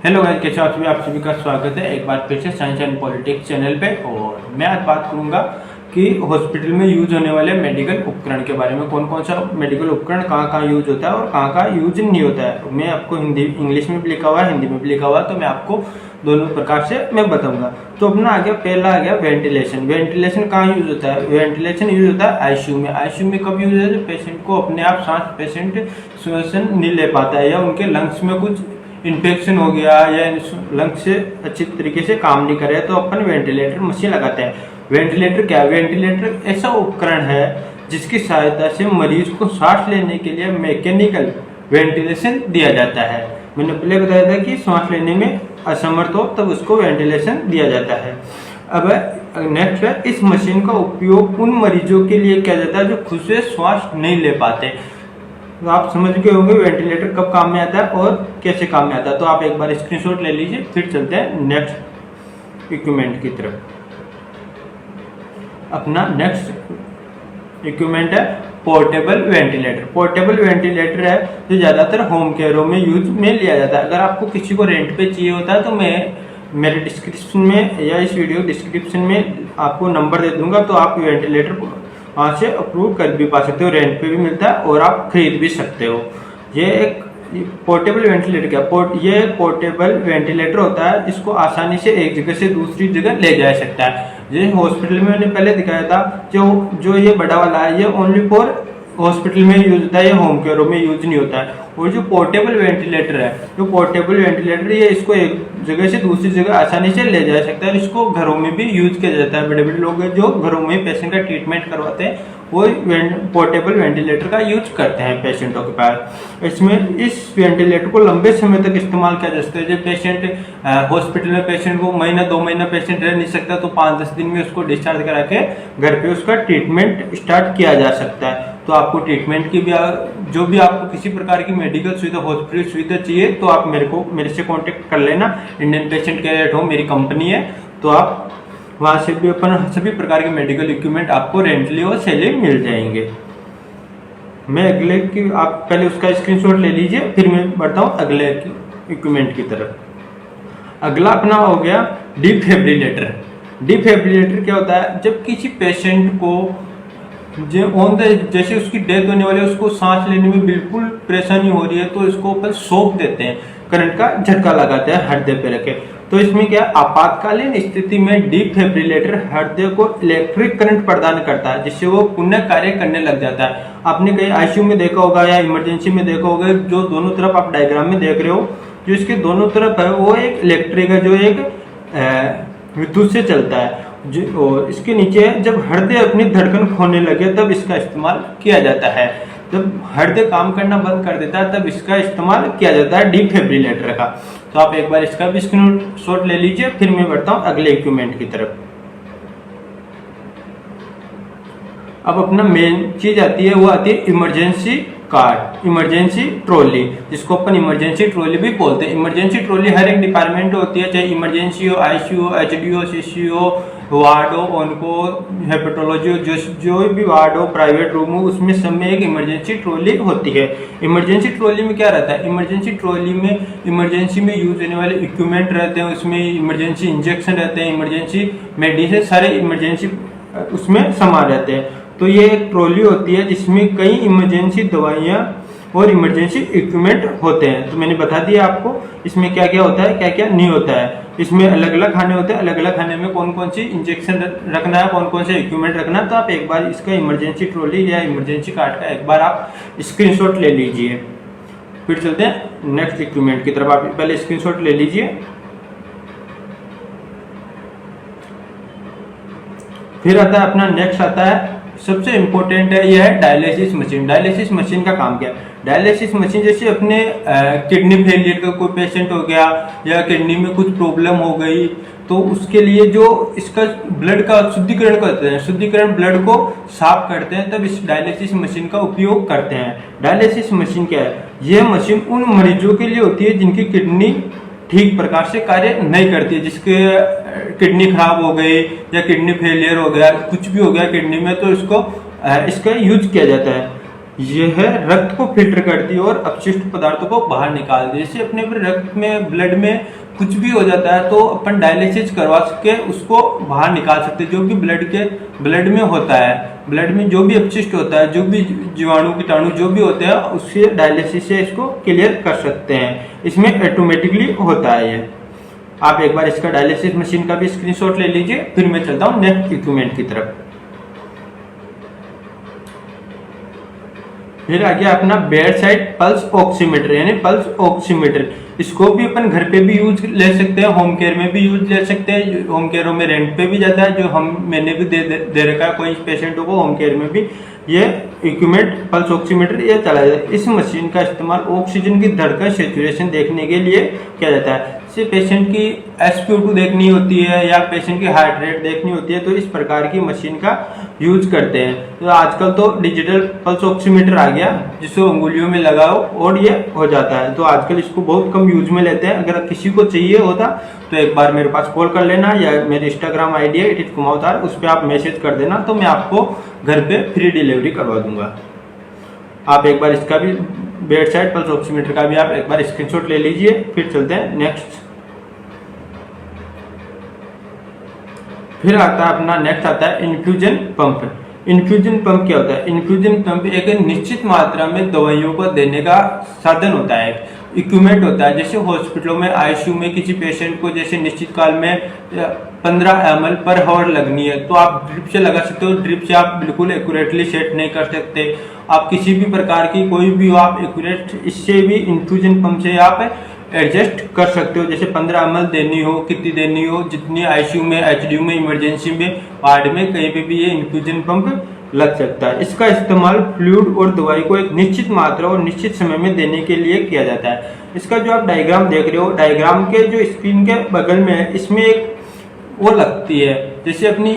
Hello guys, कैसे हो आप सभी का स्वागत है एक बार फिर से साइंस एंड पॉलिटिक्स चैनल पे। और मैं आज बात करूंगा कि हॉस्पिटल में यूज होने वाले मेडिकल उपकरण के बारे में। कौन कौन सा मेडिकल उपकरण कहाँ कहाँ यूज होता है और कहाँ कहाँ यूज नहीं होता है। मैं आपको इंग्लिश में भी लिखा हुआ है, हिंदी में भी लिखा हुआ है, तो मैं आपको दोनों प्रकार से मैं बताऊंगा। तो अपना आ गया, पहला आ गया वेंटिलेशन। वेंटिलेशन कहाँ यूज होता है? वेंटिलेशन यूज होता है आईसीयू में। आईसीयू में कब यूज होता है? पेशेंट को अपने आप सांस, पेशेंट श्वसन नहीं ले पाता है या उनके लंग्स में कुछ इन्फेक्शन हो गया या लंग्स से अच्छी तरीके से काम नहीं कर रहे, तो अपन वेंटिलेटर मशीन लगाते हैं। वेंटिलेटर क्या है? वेंटिलेटर ऐसा उपकरण है जिसकी सहायता से मरीज को सांस लेने के लिए मैकेनिकल वेंटिलेशन दिया जाता है। मैंने पहले बताया था कि सांस लेने में असमर्थ हो तब उसको वेंटिलेशन दिया जाता है। अब नेक्स्ट है, इस मशीन का उपयोग उन मरीजों के लिए किया जाता है जो खुद से श्वास नहीं ले पाते। तो आप समझ गए होंगे वेंटिलेटर कब काम में आता है और कैसे काम में आता है। तो आप एक बार स्क्रीनशॉट ले लीजिए, फिर चलते हैं नेक्स्ट इक्विपमेंट की तरफ। अपना नेक्स्ट इक्विपमेंट है पोर्टेबल वेंटिलेटर। पोर्टेबल वेंटिलेटर है जो ज्यादातर होम केयरों में यूज में लिया जाता है। अगर आपको किसी को रेंट पे चाहिए होता है तो मैं मेरे डिस्क्रिप्शन में या इस वीडियो डिस्क्रिप्शन में आपको नंबर दे दूंगा, तो आप वेंटिलेटर वहाँ से अप्रूव कर भी पा सकते हो। रेंट पे भी मिलता है और आप खरीद भी सकते हो। ये एक पोर्टेबल वेंटिलेटर क्या ये पोर्टेबल वेंटिलेटर होता है जिसको आसानी से एक जगह से दूसरी जगह ले जा सकता है। ये हॉस्पिटल में मैंने पहले दिखाया था, जो ये बड़ा वाला है ये ओनली फॉर हॉस्पिटल में यूज होता है, ये होम केयरों में यूज नहीं होता है। और जो पोर्टेबल वेंटिलेटर है, जो पोर्टेबल वेंटिलेटर ये इसको एक जगह से दूसरी जगह आसानी से ले जा सकता है। इसको घरों में भी यूज किया जाता है। बड़े बड़े लोग जो घरों में पेशेंट का ट्रीटमेंट करवाते हैं वो पोर्टेबल वेंटिलेटर का यूज करते हैं पेशेंटों के पास। इसमें इस वेंटिलेटर को लंबे समय तक इस्तेमाल किया जा सकता है। जब पेशेंट हॉस्पिटल में पेशेंट को महीना 2 महीना पेशेंट रह नहीं सकता तो 5-10 दिन में उसको डिस्चार्ज करा के घर पे उसका ट्रीटमेंट स्टार्ट किया जा सकता है। तो आपको ट्रीटमेंट की भी जो भी आपको किसी प्रकार की मेडिकल सुविधा, हॉस्पिटल सुविधा चाहिए तो आप मेरे से कांटेक्ट कर लेना। Indian patient care at home मेरी कंपनी है, तो आप वहां से भी अपन सभी प्रकार के मेडिकल इक्विपमेंट आपको रेंटली और सेली मिल जाएंगे। मैं अगले की आप पहले उसका स्क्रीनशॉट ले लीजिए, फिर मैं बढ़ता हूँ अगले इक्विपमेंट की तरफ। अगला अपना हो गया डिफिब्रिलेटर। डिफिब्रिलेटर क्या होता है? जब किसी पेशेंट को जैसे उसकी डेथ होने वाली है, उसको सांस लेने में बिल्कुल परेशानी हो रही है, तो इसको ऊपर शॉक देते हैं, करंट का झटका लगाते हैं हृदय पे रखे। तो इसमें क्या, आपातकालीन स्थिति में डिफिब्रिलेटर हृदय को इलेक्ट्रिक करंट प्रदान करता है जिससे वो पुनः कार्य करने लग जाता है। आपने कहीं आईसीयू में देखा होगा या इमरजेंसी में देखा होगा, जो दोनों तरफ आप डायग्राम में देख रहे हो, जो इसके दोनों तरफ है वो एक इलेक्ट्रिक है जो एक विद्युत से चलता है। और इसके नीचे जब हृदय अपनी धड़कन खोने लगे तब इसका इस्तेमाल किया जाता है। जब हृदय काम करना बंद कर देता है तब इसका इस्तेमाल किया जाता है डिफिब्रिलेटर का। तो आप एक बार इसका भी स्क्रीनशॉट ले लीजिए, फिर मैं बढ़ता हूँ अगले इक्विपमेंट की तरफ। अब अपना मेन चीज आती है, वो आती है इमरजेंसी कार्ड, इमरजेंसी ट्रॉली, जिसको अपन इमरजेंसी ट्रॉली भी बोलते हैं। इमरजेंसी ट्रॉली हर एक डिपार्टमेंट में होती है, चाहे इमरजेंसी हो, आईसीयू हो, एचडीओ, सीसीयू, वार्ड हो, उनको हेपेटोलॉजी हो, जो भी वार्ड हो, प्राइवेट रूम हो, उसमें सब में एक इमरजेंसी ट्रॉली होती है। इमरजेंसी ट्रॉली में क्या रहता है? इमरजेंसी ट्रॉली में इमरजेंसी में यूज होने वाले इक्विपमेंट रहते हैं, उसमें इमरजेंसी इंजेक्शन रहते हैं, इमरजेंसी मेडिसिन, सारे इमरजेंसी उसमें सामान रहते हैं। तो ये एक ट्रॉली होती है जिसमें कई इमरजेंसी दवाइयाँ और इमरजेंसी इक्विपमेंट होते हैं। तो मैंने बता दिया आपको इसमें क्या क्या होता है, क्या क्या नहीं होता है। इसमें अलग अलग खाने होते हैं, अलग अलग खाने में कौन कौन सी इंजेक्शन रखना है, कौन कौन से इक्विपमेंट रखना है। तो आप एक बार इसका इमरजेंसी ट्रॉली या इमरजेंसी कार्ड का एक बार आप स्क्रीनशॉट ले लीजिए, फिर चलते हैं नेक्स्ट इक्विपमेंट की तरफ। आप पहले स्क्रीनशॉट ले लीजिए, फिर आता है अपना नेक्स्ट आता है सबसे इम्पोर्टेंट है, यह है डायलिसिस मशीन। डायलिसिस मशीन का काम क्या है? डायलिसिस मशीन जैसे अपने किडनी फेलियर का कोई पेशेंट हो गया या किडनी में कुछ प्रॉब्लम हो गई, तो उसके लिए जो इसका ब्लड का शुद्धिकरण करते हैं, शुद्धिकरण ब्लड को साफ करते हैं, तब इस डायलिसिस मशीन का उपयोग करते हैं। डायलिसिस मशीन क्या है? यह मशीन उन मरीजों के लिए होती है जिनकी किडनी ठीक प्रकार से कार्य नहीं करती है, जिसके किडनी खराब हो गई या किडनी फेलियर हो गया, कुछ भी हो गया किडनी में, तो इसका यूज किया जाता है। यह रक्त को फिल्टर करती है और अपशिष्ट पदार्थों को बाहर निकालती है। जैसे अपने रक्त में, ब्लड में कुछ भी हो जाता है तो अपन डायलिसिस करवा के उसको बाहर निकाल सकते हैं। जो भी ब्लड में होता है, ब्लड में जो भी अपशिष्ट होता है, जो भी जीवाणु कीटाणु जो भी होते हैं, उससे डायलिसिस से इसको क्लियर कर सकते हैं। इसमें ऑटोमेटिकली होता है ये। आप एक बार इसका डायलिसिस मशीन का भी स्क्रीनशॉट ले लीजिए। फिर मैं चलता हूँ नेक्स्ट इक्विपमेंट की तरफ। फिर आ गया अपना बेड साइड पल्स ऑक्सीमीटर, यानी पल्स ऑक्सीमीटर। इसको भी अपन घर पे भी यूज ले सकते हैं, होम केयर में भी यूज ले सकते हैं। होम केयर में रेंट पे भी जाता है, जो मैंने भी दे रखा है कोई पेशेंटों को। होम केयर में भी ये इक्विपमेंट पल्स ऑक्सीमीटर ये चला जाता है। इस मशीन का इस्तेमाल ऑक्सीजन की धड़कन सैचुरेशन देखने के लिए किया जाता है। जैसे पेशेंट की SpO2 देखनी होती है या पेशेंट की हार्ट रेट देखनी होती है, तो इस प्रकार की मशीन का यूज करते हैं। तो आजकल तो डिजिटल पल्स ऑक्सीमीटर आ गया, जिसको उंगलियों में लगाओ और ये हो जाता है। तो आजकल इसको बहुत कम यूज में लेते हैं। अगर किसी को चाहिए होता तो एक बार मेरे पास कॉल कर लेना, या मेरी इंस्टाग्राम ID है @कुमावतार, उस पर आप मैसेज कर देना, तो मैं आपको घर पे फ्री डिलीवरी करवा दूंगा। आप एक बार इसका भी बेड साइड पल्स ऑक्सीमीटर का भी आप एक बार स्क्रीनशॉट ले लीजिए। फिर चलते हैं नेक्स्ट। फिर आता है अपना नेक्स्ट आता है इन्फ्यूजन पंप। इन्फ्यूजन पंप क्या होता है? इन्फ्यूजन पंप एक निश्चित मात्रा में दवाइयों को देने का साधन होता है, इक्विपमेंट होता है। जैसे हॉस्पिटलों में ICU में किसी पेशेंट को जैसे निश्चित काल में 15 ml पर हावर लगनी है, तो आप ड्रिप से लगा सकते हो। ड्रिप से आप बिल्कुल एक्यूरेटली सेट नहीं कर सकते। आप किसी भी प्रकार की कोई भी हो, आप एक्यूरेट इससे भी इन्फ्यूजन पंप से आप एडजस्ट कर सकते हो। जैसे 15 ml देनी हो, कितनी देनी हो, जितनी ICU में, HDU में, इमरजेंसी में, वार्ड में, कहीं पे भी ये इन्फ्यूजन पंप लग सकता है। इसका इस्तेमाल फ्लूइड और दवाई को एक निश्चित मात्रा और निश्चित समय में देने के लिए किया जाता है। इसका जो आप डायग्राम देख रहे हो, डायग्राम के जो स्क्रीन के बगल में है, इसमें एक वो लगती है, जैसे अपनी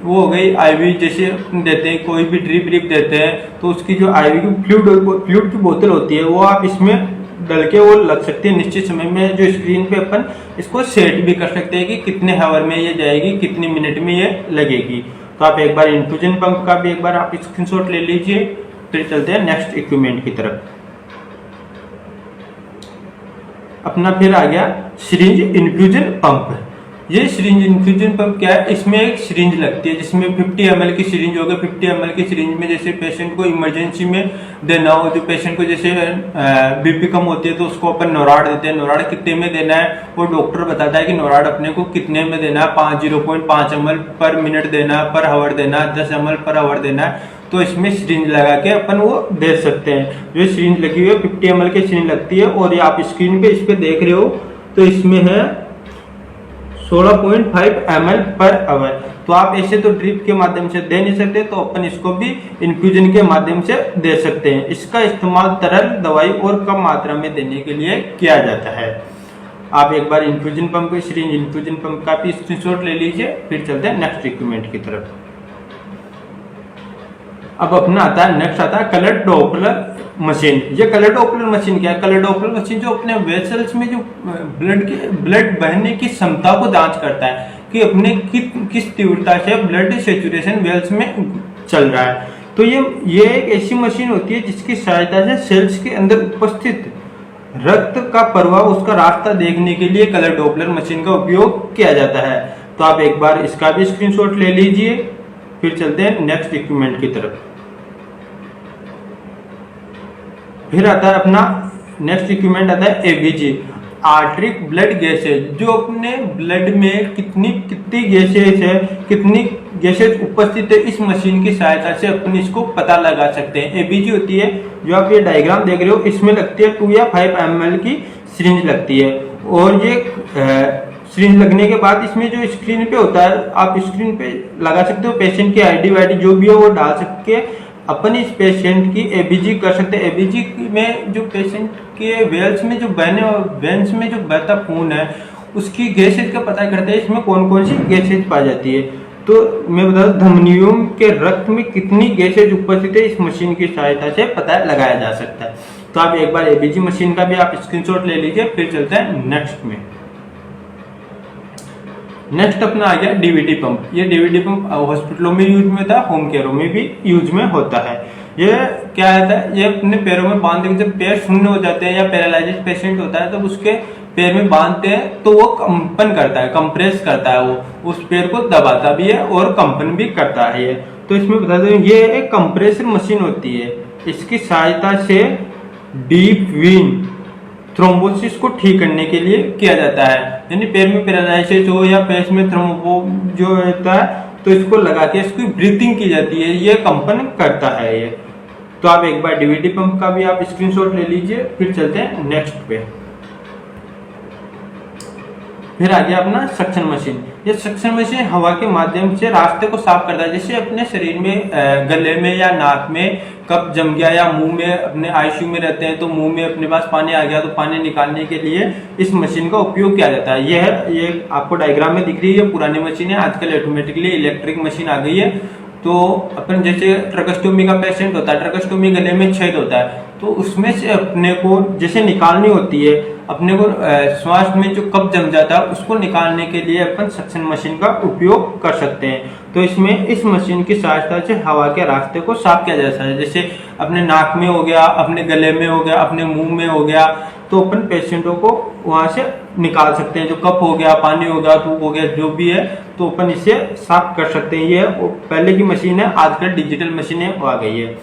वो हो गई IV, जैसे देते हैं कोई भी ड्रिप देते हैं, तो उसकी जो IV की फ्लूइड की बोतल होती है, वो आप इसमें डल के वो लग सकती है। निश्चित समय में जो स्क्रीन पे अपन इसको सेट भी कर सकते हैं कि कितने हावर में ये जाएगी, कितने मिनट में ये लगेगी। तो आप एक बार इन्फ्यूजन पंप का भी एक बार आप स्क्रीनशॉट ले लीजिए। फिर चलते हैं नेक्स्ट इक्विपमेंट की तरफ। अपना फिर आ गया सिरिंज इन्फ्यूजन पंप। ये सिरिंज इन्फ्यूजन पंप क्या है? इसमें एक सिरिंज लगती है, जिसमें 50 ml की सिरिंज होगी। 50 ml की सिरिंज में जैसे पेशेंट को इमरजेंसी में देना हो, जो पेशेंट को जैसे BP कम होती है, तो उसको अपन नोराड देते हैं। नोराड कितने में देना है वो डॉक्टर बताता है कि नोराड अपने को कितने में देना है। 0.5 ml पर मिनट देना है, पर आवर देना है, 10 ml पर आवर देना है। तो इसमें सिरिंज लगा के अपन वो दे सकते हैं। जो सिरिंज लगी हुई है 50 ml की सिरिंज लगती है, और ये आप स्क्रीन पे इस पे देख रहे हो, तो इसमें है 16.5 ml पर आवर। तो आप ऐसे तो ड्रिप के माध्यम से दे नहीं सकते, तो अपन इसको भी इन्फ्यूजन के माध्यम से दे सकते हैं। इसका इस्तेमाल तरल दवाई और कम मात्रा में देने के लिए किया जाता है। आप एक बार infusion pump, syringe infusion pump का भी स्क्रीनशॉट ले लीजिए। फिर चलते हैं नेक्स्ट इक्विपमेंट की तरफ। अब अपना आता है नेक्स्ट आता है कलर डॉपलर मशीन। ये कलर डॉपलर मशीन क्या है? कलर डॉपलर मशीन जो अपने वेसल्स में जो ब्लड बहने की क्षमता को जांच करता है कि अपने किस तीव्रता से ब्लड सैचुरेशन वेल्स में चल रहा है। तो ये एक ऐसी मशीन होती है जिसकी सहायता से सेल्स के अंदर उपस्थित रक्त का प्रवाह, उसका रास्ता देखने के लिए कलर डॉपलर मशीन का उपयोग किया जाता है। तो आप एक बार इसका भी स्क्रीनशॉट ले लीजिए। फिर चलते हैं नेक्स्ट इक्विपमेंट की तरफ। फिर आता है अपना नेक्स्ट इक्विपमेंट आता है ABG, आर्टरिक ब्लड गैसेज। जो अपने ब्लड में कितनी गैसेज है, कितनी गैसेज उपस्थित है, इस मशीन की सहायता से अपन इसको पता लगा सकते हैं। ABG होती है, जो आप ये डायग्राम देख रहे हो, इसमें लगती है 2 या 5 ml की सिरिंज लगती है। और ये सिरिंज लगने के बाद इसमें जो स्क्रीन पे होता है, आप स्क्रीन पे लगा सकते हो, पेशेंट की ID वाईडी जो भी हो वो डाल सकते, अपन इस पेशेंट की ABG कर सकते हैं। ABG में जो पेशेंट के वेल्स में जो वेन्स में जो बहता खून है, उसकी गैसेज का पता करते हैं, इसमें कौन कौन सी गैसेज पाई जाती है। तो मैं बता दूं, धमनियों के रक्त में कितनी गैसेज उपस्थित है, इस मशीन की सहायता से पता लगाया जा सकता है। तो आप एक बार ABG मशीन का भी आप स्क्रीनशॉट ले लीजिए। फिर चलते हैं नेक्स्ट में। नेक्स्ट अपना आ गया DVD पंप। ये DVD पंप हॉस्पिटलों में यूज में होता है, होम केयरों में भी यूज में होता है। ये क्या होता है, ये अपने पैरों में बांध के जब पैर शून्य हो जाते हैं या पैरालाइज्ड पेशेंट होता है तो उसके पैर में बांधते हैं तो वो कंपन करता है, कंप्रेस करता है, वो उस पैर को दबाता भी है और कंपन भी करता है ये। तो इसमें बता दें ये एक कंप्रेसर मशीन होती है, इसकी सहायता से डीप वेन थ्रोम्बोसिस को ठीक करने के लिए किया जाता है। यानी पैर में पैरालाइसिस हो या पैर में थ्रोम्बो जो होता है तो इसको लगा के इसकी ब्रीथिंग की जाती है, ये कंपन करता है ये। तो आप एक बार डीवीडी पंप का भी आप स्क्रीनशॉट ले लीजिए। फिर चलते हैं नेक्स्ट पे। फिर आ गया अपना सक्शन मशीन। ये सक्शन मशीन हवा के माध्यम से रास्ते को साफ करता है। जैसे अपने शरीर में गले में या नाक में कफ जम गया या मुंह में, अपने आईसीयू में रहते हैं तो मुंह में अपने पास पानी आ गया तो पानी निकालने के लिए इस मशीन का उपयोग किया जाता है। ये आपको डायग्राम में दिख रही है, पुरानी मशीन है, आजकल ऑटोमेटिकली इलेक्ट्रिक मशीन आ गई है। तो अपन जैसे ट्रकोस्टोमी का पेशेंट होता है, ट्रकोस्टोमी गले में छेद होता है तो उसमें से अपने को जैसे निकालनी होती है, अपने को श्वास में जो कफ जम जाता है उसको निकालने के लिए अपन सक्शन मशीन का उपयोग कर सकते हैं। तो इसमें इस मशीन की सहायता से हवा के रास्ते को साफ किया जा सकता है। जैसे अपने नाक में हो गया, अपने गले में हो गया, अपने मुंह में हो गया, तो अपन पेशेंटों को वहां से निकाल सकते हैं। जो कफ हो गया, पानी हो गया, धूप हो गया, जो भी है तो अपन इसे साफ कर सकते हैं। ये पहले की मशीन है, आजकल डिजिटल मशीनें आ गई है।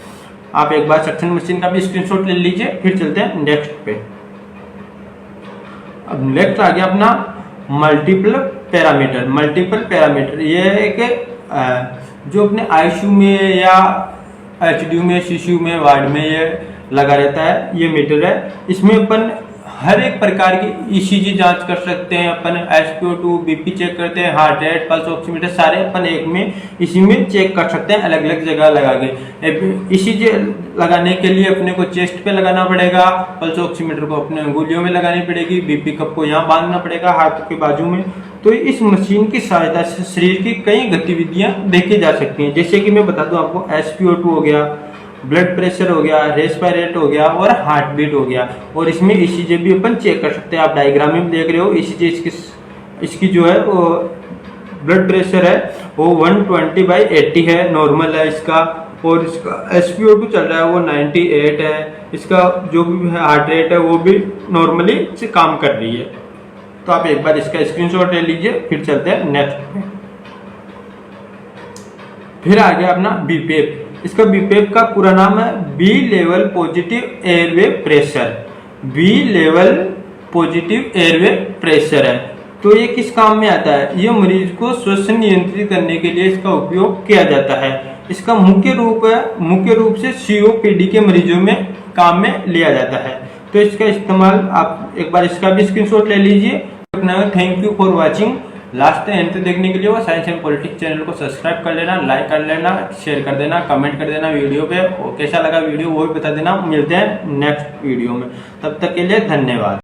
आप एक बार सक्शन मशीन का भी स्क्रीनशॉट ले लीजिए। फिर चलते हैं नेक्स्ट पे। अब नेक्स्ट आ गया अपना मल्टीपल पैरामीटर। मल्टीपल पैरामीटर ये एक जो अपने आईसीयू में या एचडीयू में, सीसीयू में, वार्ड में ये लगा रहता है, ये मीटर है। इसमें अपन हर एक प्रकार की ईसीजी जांच कर सकते हैं, अपन SpO2 बीपी चेक करते हैं, हार्ट रेट, पल्स ऑक्सीमीटर सारे अपन एक में इसी में चेक कर सकते हैं, अलग अलग जगह लगा के। ईसीजी लगाने के लिए अपने को चेस्ट पे लगाना पड़ेगा, पल्स ऑक्सीमीटर को अपने अंगुलियों में लगानी पड़ेगी, बीपी कप को यहाँ बांधना पड़ेगा हाथ के बाजू में। तो इस मशीन की सहायता से शरीर की कई गतिविधियां देखी जा सकती हैं। जैसे कि मैं बता दूं आपको, SpO2 हो गया, ब्लड प्रेशर हो गया, रेस्पिरेट हो गया और हार्ट बीट हो गया। और इसमें ईसीजी भी अपन चेक कर सकते हैं। आप डायग्राम में देख रहे हो, ईसीजी इसकी जो है वो ब्लड प्रेशर है वो 120/80 है, नॉर्मल है इसका। और इसका SpO2 चल रहा है वो 98 है। इसका जो भी हार्ट रेट है वो भी नॉर्मली से काम कर रही है। तो आप एक बार इसका स्क्रीनशॉट ले लीजिए। फिर चलते हैं नेक्स्ट पे। फिर आ गया अपना बीपेप। इसका बीपेप का पूरा नाम है bilevel positive airway pressure. Bilevel positive airway pressure है। तो ये किस काम में आता है? ये मरीज को श्वसन नियंत्रित करने के लिए इसका उपयोग किया जाता है। इसका मुख्य रूप से COPD के मरीजों में काम में लिया जाता है। तो इसका इस्तेमाल आप एक बार इसका भी स्क्रीनशॉट ले लीजिए। Thank you for watching. Last and तक देखने के लिए वो साइंस एंड पॉलिटिक्स चैनल को सब्सक्राइब कर लेना, लाइक कर लेना, शेयर कर देना, कमेंट कर देना वीडियो पे, और कैसा लगा वीडियो वो भी बता देना। मिलते हैं नेक्स्ट वीडियो में, तब तक के लिए धन्यवाद।